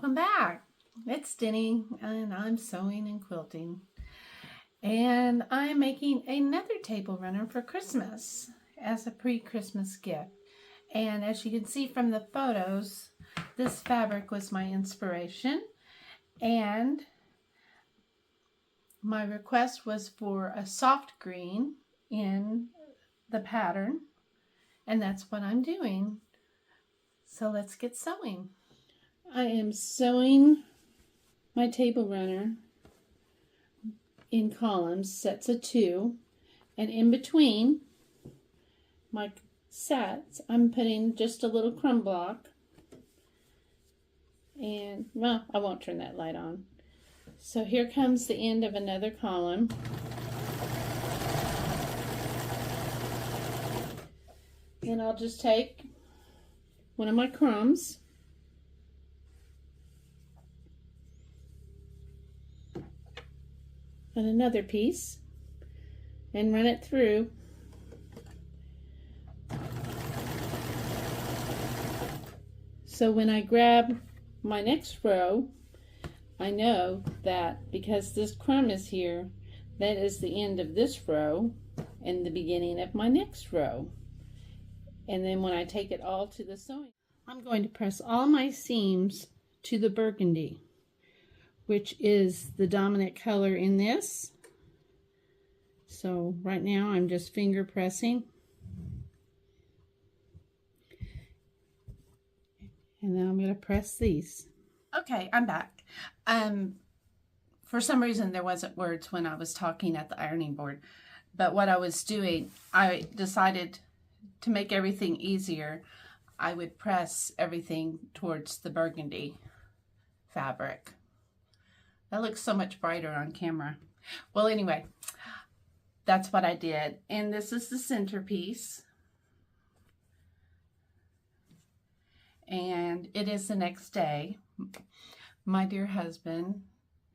Welcome back. It's Denny and I'm sewing and quilting. And I'm making another table runner for Christmas as a pre-Christmas gift. And as you can see from the photos, this fabric was my inspiration. And my request was for a soft green in the pattern. And that's what I'm doing. So let's get sewing. I am sewing my table runner in columns, sets of 2, and in between my sets I'm putting just a little crumb block, and well, I won't turn that light on. So here comes the end of another column. And I'll just take one of my crumbs and another piece and run it through. So when I grab my next row, I know that because this crumb is here, that is the end of this row and the beginning of my next row. And then when I take it all to the sewing, I'm going to press all my seams to the burgundy, which is the dominant color in this. So right now I'm just finger pressing. And then I'm going to press these. Okay, I'm back. For some reason there wasn't words when I was talking at the ironing board. But what I was doing, I decided to make everything easier, I would press everything towards the burgundy fabric. That looks so much brighter on camera. Well, anyway, that's what I did. And this is the centerpiece. And it is the next day. My dear husband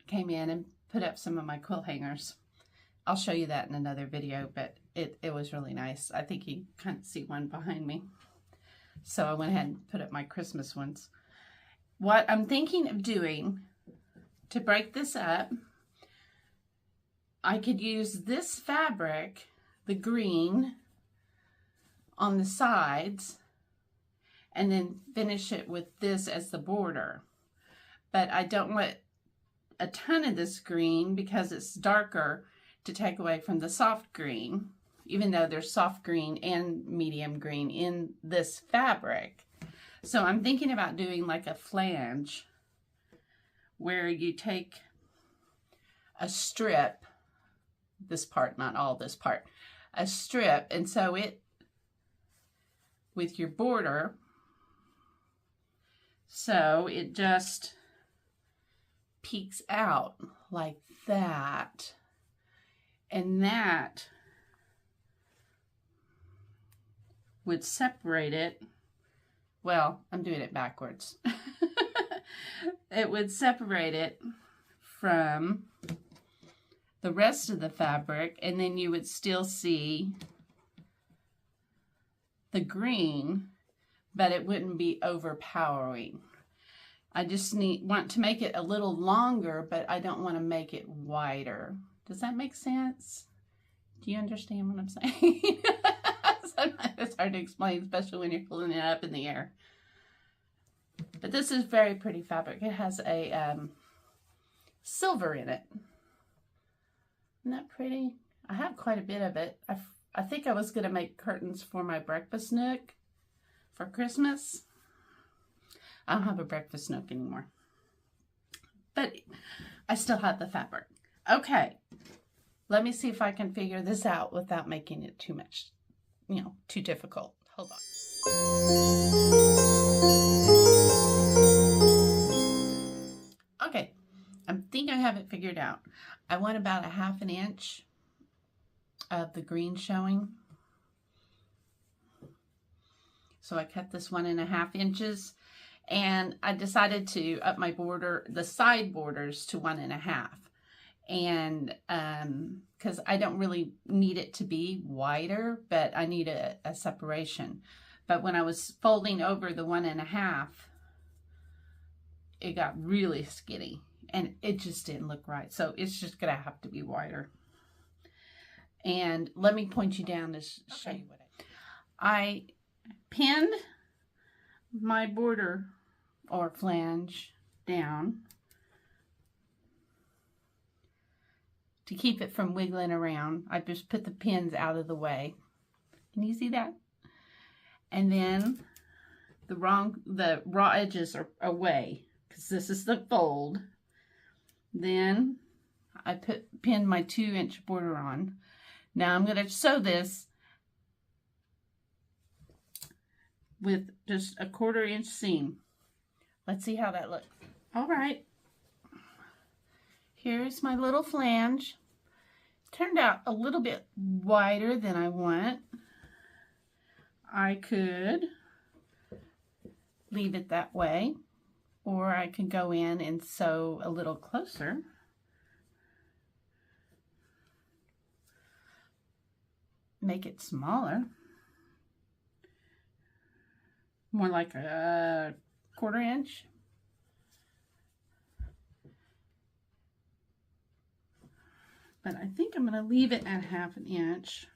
came in and put up some of my quilt hangers. I'll show you that in another video, but it was really nice. I think you can't see one behind me. So I went ahead and put up my Christmas ones. What I'm thinking of doing to break this up, I could use this fabric, the green, on the sides, and then finish it with this as the border. But I don't want a ton of this green because it's darker to take away from the soft green, even though there's soft green and medium green in this fabric. So I'm thinking about doing like a flange where you take a strip, this part, not all this part, a strip, and so it, with your border, so it just peeks out like that, and that would separate it. Well, I'm doing it backwards. It would separate it from the rest of the fabric, and then you would still see the green, but it wouldn't be overpowering. I just want to make it a little longer, but I don't want to make it wider. Does that make sense? Do you understand what I'm saying? Sometimes it's hard to explain, especially when you're pulling it up in the air. But this is very pretty fabric. It has a silver in it. Isn't that pretty? I have quite a bit of it. I think I was going to make curtains for my breakfast nook for Christmas. I don't have a breakfast nook anymore. But I still have the fabric. Okay. Let me see if I can figure this out without making it too much, too difficult. Hold on. Okay, I think I have it figured out. I want about a 1/2 inch of the green showing. So I cut this 1.5 inches, and I decided to up my border, the side borders, to 1.5. And because I don't really need it to be wider, but I need a separation. But when I was folding over the 1.5, it got really skinny and it just didn't look right. So it's just gonna have to be wider. And let me point you down to show you what I pinned my border or flange down to keep it from wiggling around. I just put the pins out of the way. Can you see that? And then the raw edges are away because this is the fold. Then I pinned my 2-inch border on. Now I'm going to sew this with just a 1/4 inch seam. Let's see how that looks. All right. Here's my little flange. Turned out a little bit wider than I want. I could leave it that way, or I can go in and sew a little closer. Make it smaller. More like a 1/4 inch. But I think I'm going to leave it at 1/2 inch.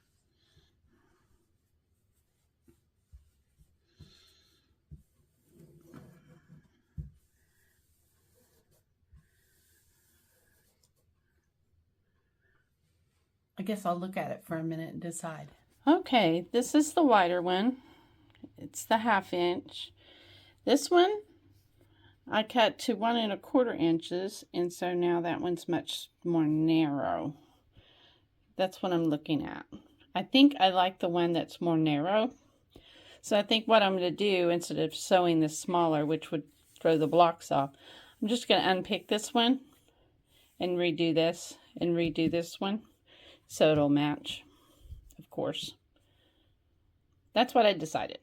I guess I'll look at it for a minute and decide. Okay, this is the wider one. It's the 1/2 inch. This one I cut to 1 1/4 inches, and so now that one's much more narrow. That's what I'm looking at. I think I like the one that's more narrow. So I think what I'm going to do, instead of sewing this smaller, which would throw the blocks off, I'm just going to unpick this one and redo this and redo this one so it'll match, of course. That's what I decided.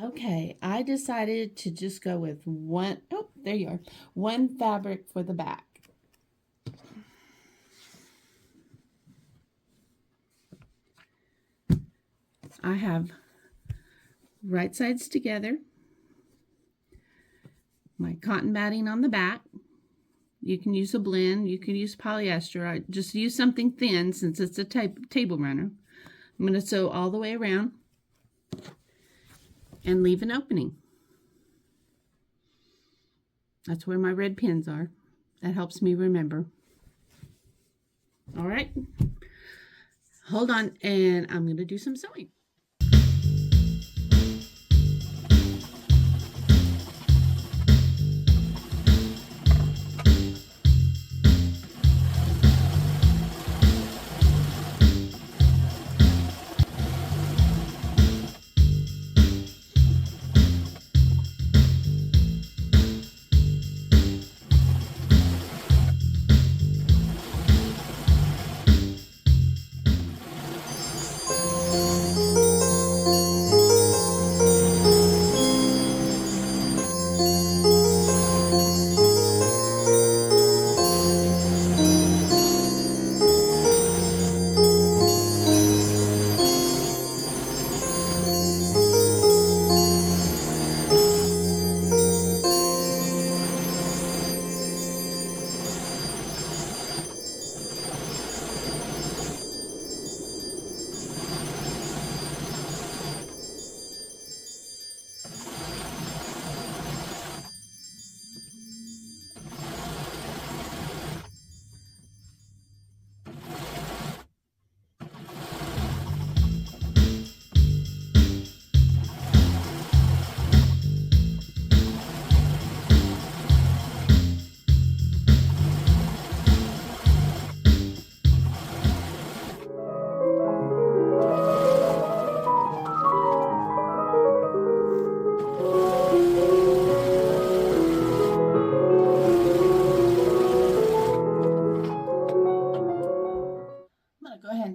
Okay, I decided to just go with one, oh, there you are, one fabric for the back. I have right sides together, my cotton batting on the back. You can use a blend, you can use polyester. I just use something thin since it's a table runner. I'm going to sew all the way around and leave an opening. That's where my red pins are. That helps me remember. All right, hold on, and I'm going to do some sewing.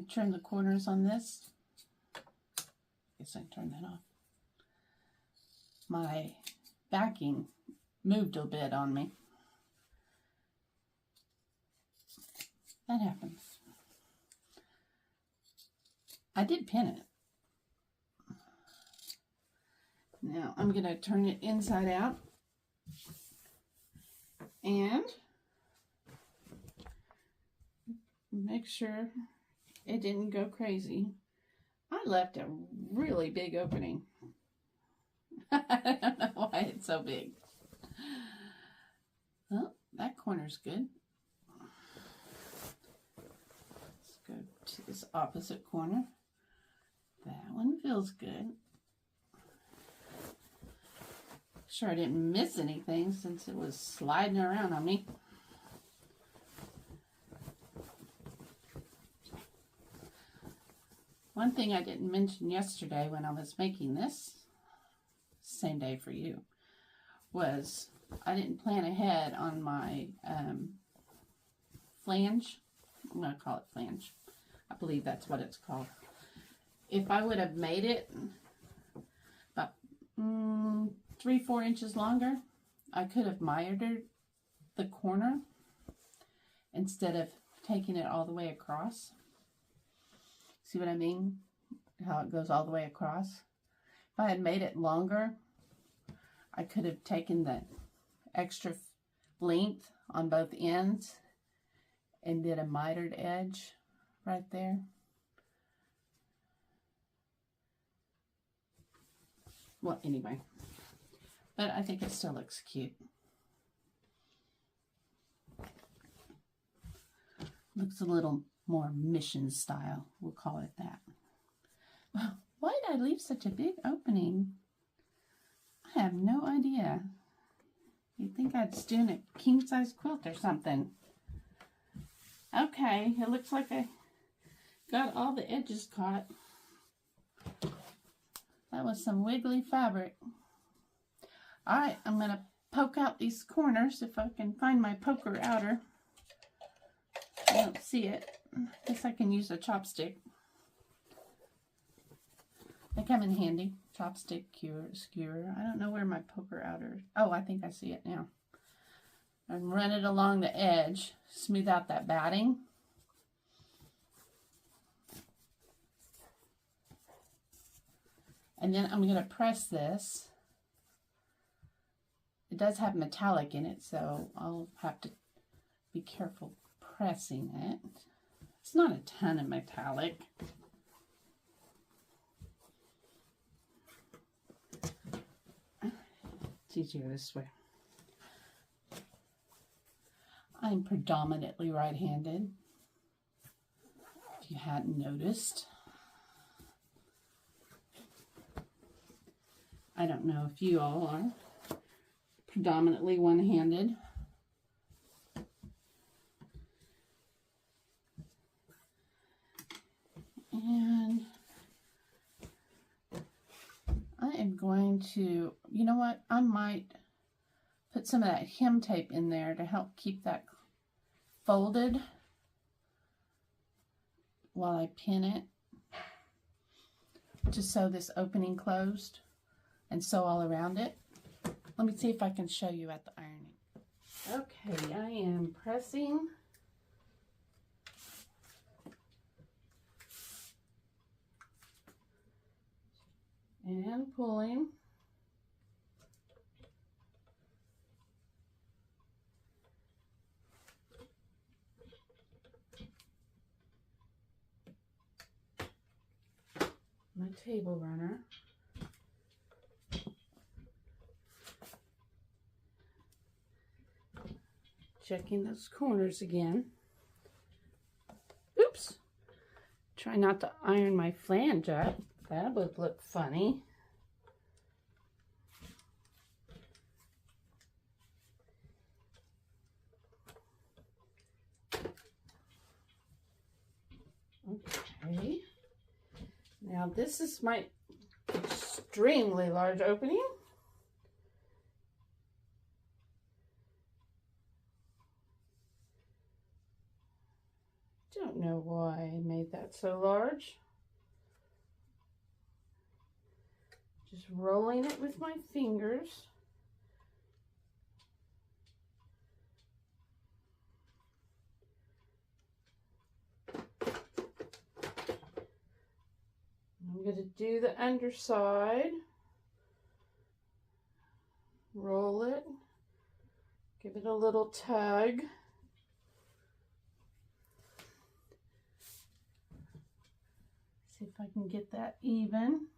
Trim the corners on this. Guess I can turn that off. My backing moved a bit on me. That happens. I did pin it. Now I'm going to turn it inside out and make sure it didn't go crazy. I left a really big opening. I don't know why it's so big. Well, that corner's good. Let's go to this opposite corner. That one feels good. Sure I didn't miss anything since it was sliding around on me. One thing I didn't mention yesterday when I was making this, same day for you, was I didn't plan ahead on my flange. I'm going to call it flange. I believe that's what it's called. If I would have made it about 3-4 inches longer, I could have mitered the corner instead of taking it all the way across. See what I mean? How it goes all the way across. If I had made it longer, I could have taken the extra length on both ends and did a mitered edge right there. Well, anyway, but I think it still looks cute. Looks a little more mission style, we'll call it that. Why did I leave such a big opening? I have no idea. You'd think I'd doing a king-size quilt or something. Okay, it looks like I got all the edges caught. That was some wiggly fabric. Alright, I'm going to poke out these corners if I can find my poker outer. I don't see it. Guess I can use a chopstick. They come in handy. Chopstick, skewer. I don't know where my poker outer. Oh, I think I see it now. And run it along the edge. Smooth out that batting. And then I'm going to press this. It does have metallic in it, so I'll have to be careful pressing it. It's not a ton of metallic. It's easier this way. I'm predominantly right-handed, if you hadn't noticed. I don't know if you all are predominantly one-handed. And I am going to, you know what, I might put some of that hem tape in there to help keep that folded while I pin it, to sew this opening closed and sew all around it. Let me see if I can show you at the ironing. Okay, I am pressing. And pulling. My table runner. Checking those corners again. Oops. Try not to iron my flange up. That would look funny. Okay. Now this is my extremely large opening. Don't know why I made that so large. Just rolling it with my fingers. I'm going to do the underside. roll it, give it a little tug. See if I can get that even.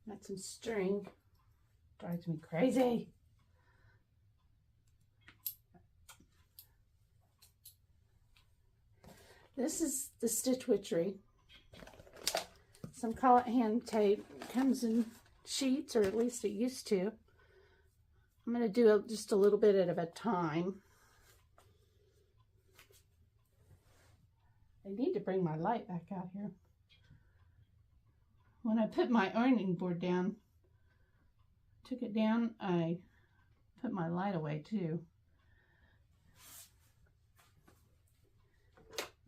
Got some string. Drives me crazy. This is the Stitch Witchery. Some call it hand tape. It comes in sheets, or at least it used to. I'm going to do just a little bit at a time. I need to bring my light back out here. When I put my ironing board down, took it down, I put my light away too.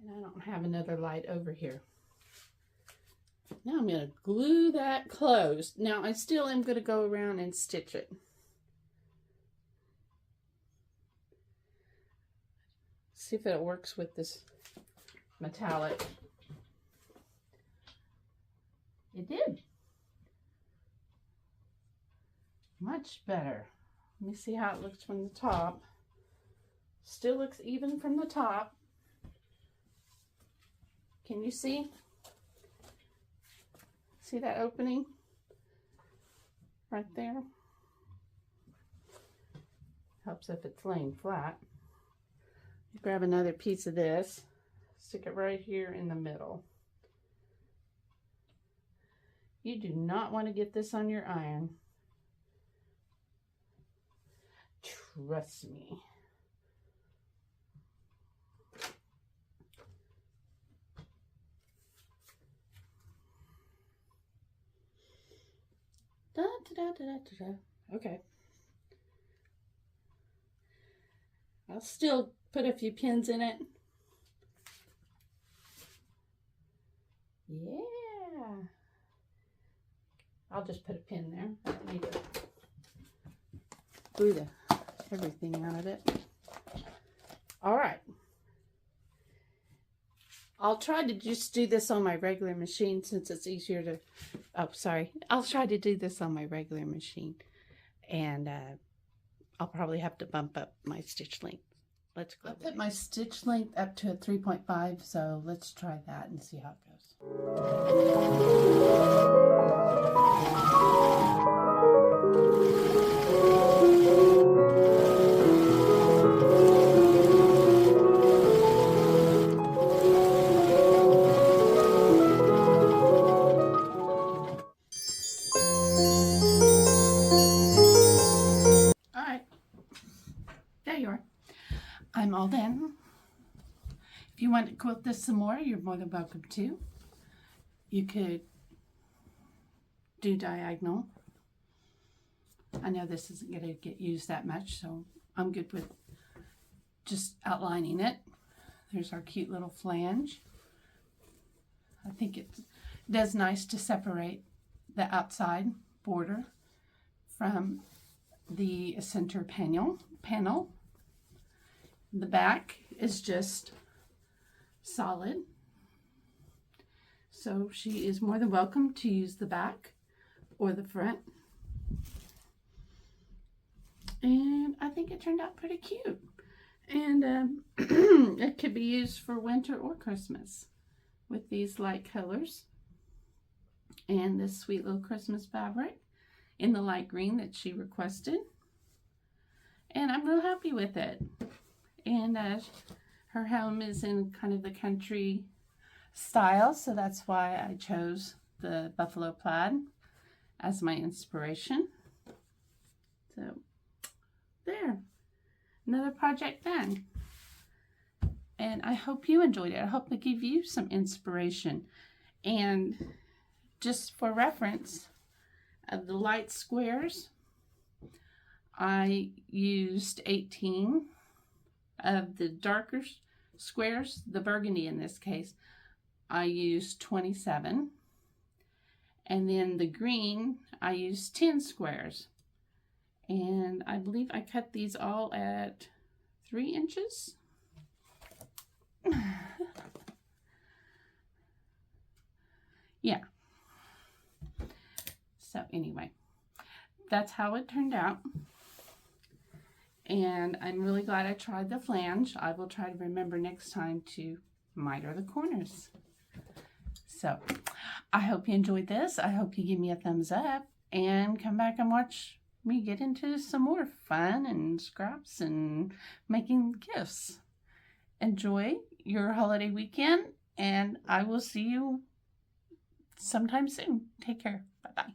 And I don't have another light over here. Now I'm going to glue that closed. Now I still am going to go around and stitch it. See if it works with this metallic. It did. Much better. Let me see how it looks from the top. Still looks even from the top. Can you see? See that opening? Right there. Helps if it's laying flat. Grab another piece of this. Stick it right here in the middle. You do not want to get this on your iron. Trust me. Da, da, da, da, da, da. Okay. I'll still put a few pins in it. Yeah. I'll just put a pin there. I don't need to glue everything out of it. All right. I'll try to just do this on my regular machine since it's easier to, oh, sorry. I'll try to do this on my regular machine. And I'll probably have to bump up my stitch length. Let's go. I put my stitch length up to a 3.5, so let's try that and see how it goes. I'm all done. If you want to quilt this some more, you're more than welcome to. You could do diagonal. I know this isn't going to get used that much, so I'm good with just outlining it. There's our cute little flange. I think it does nice to separate the outside border from the center panel. The back is just solid, so she is more than welcome to use the back or the front. And I think it turned out pretty cute, and it could be used for winter or Christmas with these light colors and this sweet little Christmas fabric in the light green that she requested, and I'm real happy with it. And her home is in kind of the country style, so that's why I chose the buffalo plaid as my inspiration. So there, another project done. And I hope you enjoyed it. I hope it gave you some inspiration. And just for reference, of the light squares, I used 18. Of the darker squares, the burgundy in this case, I used 27. And then the green, I used 10 squares. And I believe I cut these all at 3 inches. Yeah. So anyway, that's how it turned out. And I'm really glad I tried the flange. I will try to remember next time to miter the corners. So I hope you enjoyed this. I hope you give me a thumbs up and come back and watch me get into some more fun and scraps and making gifts. Enjoy your holiday weekend, and I will see you sometime soon. Take care. Bye-bye.